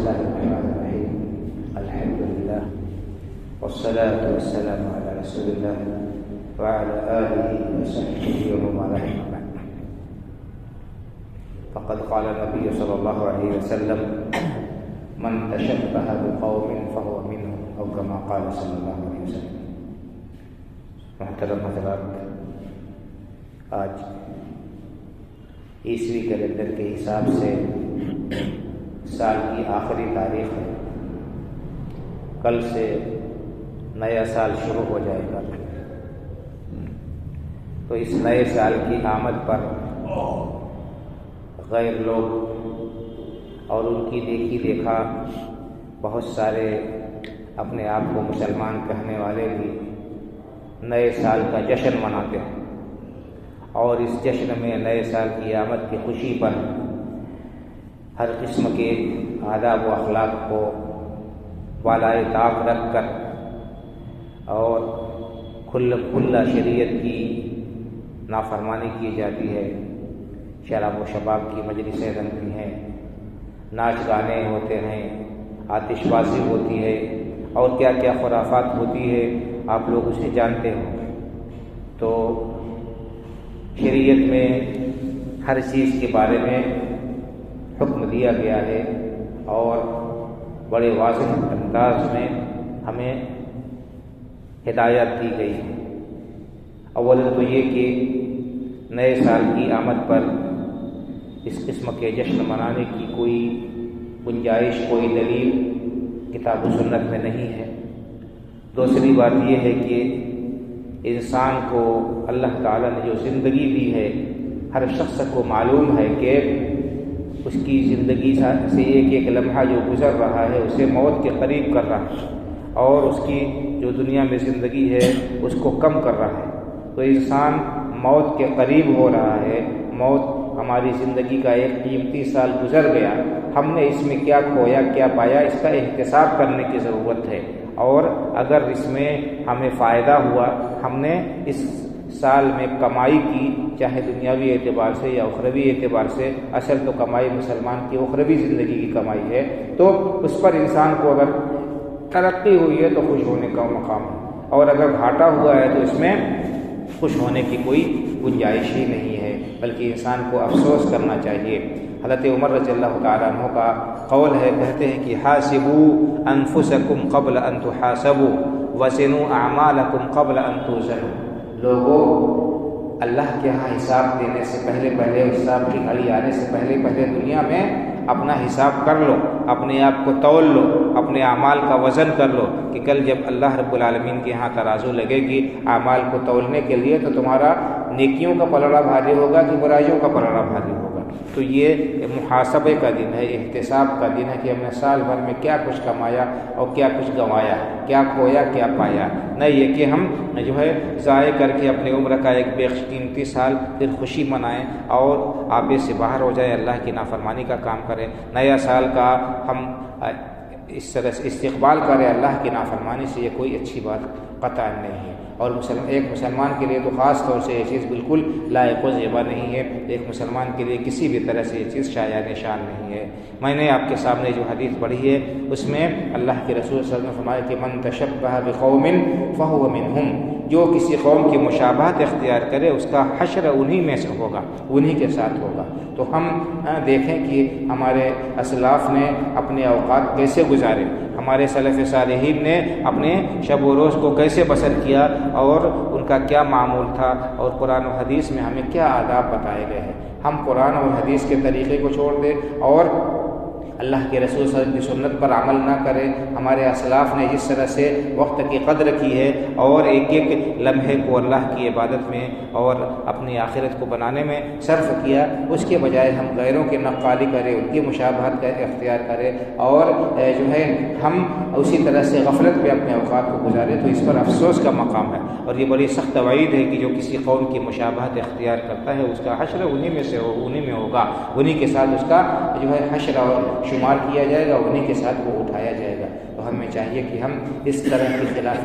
الله الرحمن الرحيم. الحمد لله والصلاة والسلام على رسول الله وعلى آله وصحبه ومن والاه. فقد قال النبي صلى الله عليه وسلم: من تشبه بقوم فهو منهم، او كما قال صلی اللہ علیہ وسلم. محترم حضرات، آج عیسوی کیلنڈر کے حساب سے سال کی آخری تاریخ ہے. کل سے نیا سال شروع ہو جائے گا. تو اس نئے سال کی آمد پر غیر لوگ اور ان کی دیکھی دیکھا بہت سارے اپنے آپ کو مسلمان کہنے والے بھی نئے سال کا جشن مناتے ہیں، اور اس جشن میں نئے سال کی آمد کی خوشی پر ہر قسم کے آداب و اخلاق کو بالائے طاق رکھ کر اور کھلا شریعت کی نافرمانی کی جاتی ہے. شراب و شباب کی مجلسیں رنگتی ہیں، ناچ گانے ہوتے ہیں، آتش بازی ہوتی ہے، اور کیا کیا خرافات ہوتی ہے آپ لوگ اسے جانتے ہو. تو شریعت میں ہر چیز کے بارے میں حکم دیا گیا ہے اور بڑے واضح انداز میں ہمیں ہدایت دی گئی ہے. اولا تو یہ کہ نئے سال کی آمد پر اس قسم کے جشن منانے کی کوئی گنجائش، کوئی دلیل کتاب و سنت میں نہیں ہے. دوسری بات یہ ہے کہ انسان کو اللہ تعالیٰ نے جو زندگی دی ہے، ہر شخص کو معلوم ہے کہ اس کی زندگی سے ایک ایک لمحہ جو گزر رہا ہے اسے موت کے قریب کر رہا ہے، اور اس کی جو دنیا میں زندگی ہے اس کو کم کر رہا ہے. تو انسان موت کے قریب ہو رہا ہے. موت ہماری زندگی کا ایک قیمتی سال گزر گیا. ہم نے اس میں کیا کھویا، کیا پایا، اس کا احتساب کرنے کی ضرورت ہے. اور اگر اس میں ہمیں فائدہ ہوا، ہم نے اس سال میں کمائی کی، چاہے دنیاوی اعتبار سے یا اخروی اعتبار سے. اصل تو کمائی مسلمان کی اخروی زندگی کی کمائی ہے. تو اس پر انسان کو اگر ترقی ہوئی ہے تو خوش ہونے کا مقام ہے، اور اگر گھاٹا ہوا ہے تو اس میں خوش ہونے کی کوئی گنجائش ہی نہیں ہے، بلکہ انسان کو افسوس کرنا چاہیے. حضرت عمر رضی اللہ تعالیٰ عنہ کا قول ہے، کہتے ہیں کہ حاسبوا انفسکم قبل ان تحاسبوا وزنوا اعمالکم قبل ان توزنوا. لوگوں، اللہ کے ہاں حساب دینے سے پہلے، حساب کی گھڑی آنے سے پہلے دنیا میں اپنا حساب کر لو، اپنے آپ کو تول لو، اپنے اعمال کا وزن کر لو، کہ کل جب اللہ رب العالمین کے ہاں ترازو لگے گی اعمال کو تولنے کے لیے تو تمہارا نیکیوں کا پلڑا بھاری ہوگا کہ برائیوں کا پلڑا بھاری ہوگا. تو یہ محاسبے کا دن ہے، احتساب کا دن ہے کہ ہم نے سال بھر میں کیا کچھ کمایا اور کیا کچھ گنوایا، کیا کھویا کیا پایا. نہ یہ کہ ہم جو ہے ضائع کر کے اپنے عمر کا ایک بے قیمتی سال پھر خوشی منائیں اور آبے سے باہر ہو جائیں، اللہ کی نافرمانی کا کام کریں. نیا سال کا ہم اس طرح سے استقبال کریں اللہ کی نافرمانی سے، یہ کوئی اچھی بات قطعا نہیں ہے. اور ایک مسلمان کے لیے تو خاص طور سے یہ چیز بالکل لائق و زیبا نہیں ہے. ایک مسلمان کے لیے کسی بھی طرح سے یہ چیز شایع نشان نہیں ہے. میں نے آپ کے سامنے جو حدیث پڑھی ہے اس میں اللہ کے رسول صلی اللہ علیہ وسلم نے فرمایا کہ من تشبہ بقوم فہو منہم. جو کسی قوم کی مشابہت اختیار کرے اس کا حشر انہی میں سے ہوگا، انہی کے ساتھ ہوگا. تو ہم دیکھیں کہ ہمارے اسلاف نے اپنے اوقات کیسے گزارے، ہمارے سلف صالحین نے اپنے شب و روز کو کیسے بسر کیا، اور ان کا کیا معمول تھا، اور قرآن و حدیث میں ہمیں کیا آداب بتائے گئے ہیں. ہم قرآن اور حدیث کے طریقے کو چھوڑ دیں اور اللہ کے رسول صلی اللہ علیہ وسلم کی سنت پر عمل نہ کریں. ہمارے اسلاف نے جس طرح سے وقت کی قدر کی ہے اور ایک ایک لمحے کو اللہ کی عبادت میں اور اپنی آخرت کو بنانے میں صرف کیا، اس کے بجائے ہم غیروں کی نقالی کریں، ان کی مشابہت کا اختیار کریں اور جو ہے ہم اسی طرح سے غفلت پہ اپنے اوقات کو گزاریں، تو اس پر افسوس کا مقام ہے. اور یہ بڑی سخت وعید ہے کہ جو کسی قوم کی مشابہت اختیار کرتا ہے اس کا حشر انہی میں سے انہی میں ہوگا، انہی کے ساتھ اس کا جو ہے حشر اور شمار کیا جائے گا، انہی کے ساتھ وہ اٹھایا جائے گا. تو ہمیں ہمیں چاہیے کہ ہم اس طرح کے خلاف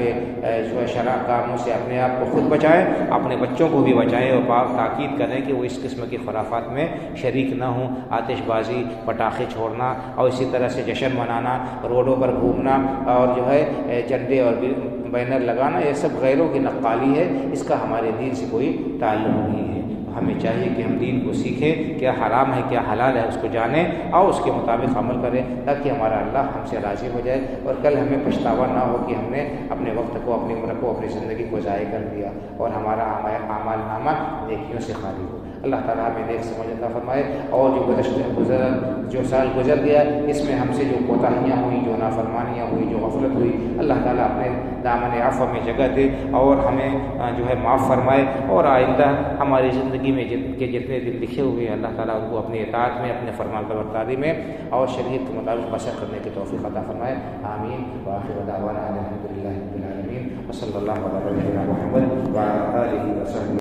جو شرع کاموں سے اپنے آپ کو خود بچائیں، اپنے بچوں کو بھی بچائیں، اور تاکید کریں کہ وہ اس قسم کی خرافات میں شریک نہ ہوں۔ آتش بازی، پٹاخے چھوڑنا اور اسی طرح سے جشن منانا، روڈوں پر گھومنا اور جو ہے جھنڈے اور بینر لگانا، یہ سب غیروں کی نقالی ہے، اس کا ہمارے دین سے کوئی تعلق نہیں ہے۔ ہمیں چاہیے کہ ہم دین کو سیکھیں، کیا حرام ہے کیا حلال ہے اس کو جانیں اور اس کے مطابق عمل کریں، تاکہ ہمارا اللہ ہم سے راضی ہو جائے اور کل ہمیں پچھتاوا نہ ہو کہ ہم نے اپنے وقت کو، اپنی عمر کو، اپنی زندگی کو ضائع کر دیا اور ہمارا اعمال نامہ نیکیوں سے خالی ہو۔ اللہ تعالیٰ ہمیں نیک سمجھ عطا فرمائے، اور جو سال گزر گیا اس میں ہم سے جو کوتاہیاں ہوئیں، جو نافرمانیاں ہوئی، جو غفلت ہوئی، اللہ تعالیٰ اپنے دامن عفو میں جگہ دے اور ہمیں جو ہے معاف فرمائے، اور آئندہ ہماری زندگی میں جتنے دن لکھے ہوئے ہیں اللہ تعالیٰ ان کو اپنی اطاعت میں، اپنے فرمانبرداری میں اور شریعت کے مطابق بسر کرنے کی توفیق عطا فرمائے۔ آمین۔ وآخر دعوانا الحمد للہ رب العالمین، وصلی اللہ علیہ محمد وعلی آلہ وصحبہ